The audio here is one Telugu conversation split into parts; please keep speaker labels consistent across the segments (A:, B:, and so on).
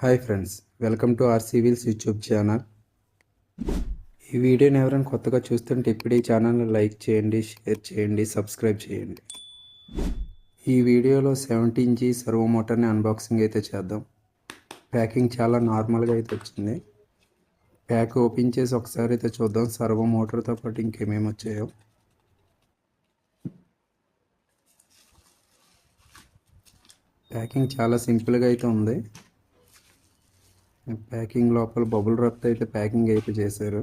A: Hi friends, welcome to RC wheels YouTube channel. ఈ వీడియోని ఎవరైనా కొత్తగా చూస్తుంటే ఇప్పుడు ఈ ఛానల్ని లైక్ చేయండి, షేర్ చేయండి, సబ్స్క్రైబ్ చేయండి. ఈ వీడియోలో 17G సర్వో మోటార్ని అన్బాక్సింగ్ అయితే చేద్దాం. ప్యాకింగ్ చాలా నార్మల్గా అయితే వచ్చింది. ప్యాక్ ఓపెన్ చేసి ఒకసారి అయితే చూద్దాం సర్వో మోటార్తో పాటు ఇంకేమేమి వచ్చాయో. ప్యాకింగ్ చాలా సింపుల్గా అయితే ఉంది. ప్యాకింగ్ లోపల బబుల్ ర్యాప్తో అయితే ప్యాకింగ్ అయితే చేశారు.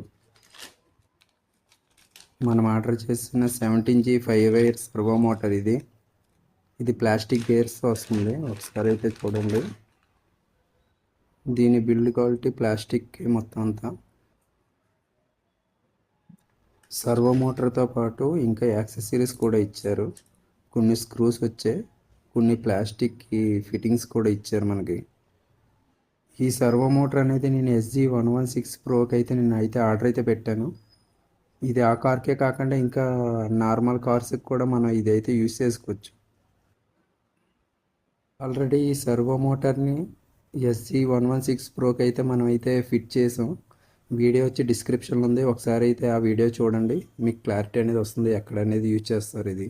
A: మనం ఆర్డర్ చేసిన 17G 5 వైర్ సర్వో మోటార్ ఇది ప్లాస్టిక్ గేర్స్ వస్తుంది. ఒకసారి అయితే చూడండి. దీని బిల్డ్ క్వాలిటీ ప్లాస్టిక్ మొత్తం అంతా. సర్వో మోటార్తో పాటు ఇంకా యాక్సెసరీస్ కూడా ఇచ్చారు. కొన్ని స్క్రూస్ వచ్చాయి, కొన్ని ప్లాస్టిక్ ఫిట్టింగ్స్ కూడా ఇచ్చారు మనకి. ఈ సర్వో మోటార్ అనేది నేను SG116 ప్రోకి అయితే నేను అయితే ఆర్డర్ అయితే పెట్టాను. ఇది ఆ కార్కే కాకుండా ఇంకా నార్మల్ కార్స్కి కూడా మనం ఇదైతే యూజ్ చేసుకోవచ్చు. ఆల్రెడీ ఈ సర్వో మోటార్ని SG116 ప్రోకి అయితే మనం అయితే ఫిట్ చేసాం. వీడియో వచ్చి డిస్క్రిప్షన్లో ఉంది. ఒకసారి అయితే ఆ వీడియో చూడండి, మీకు క్లారిటీ అనేది వస్తుంది ఎక్కడ అనేది యూజ్ చేస్తారు. ఇది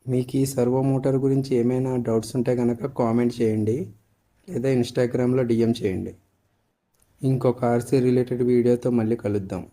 A: మీకు ఈ సర్వో మోటార్ గురించి ఏమైనా డౌట్స్ ఉంటే కనుక కామెంట్ చేయండి, లేదా ఇన్స్టాగ్రామ్లో DM చేయండి. ఇంకొక ఆర్సీ రిలేటెడ్ వీడియోతో మళ్ళీ కలుద్దాం.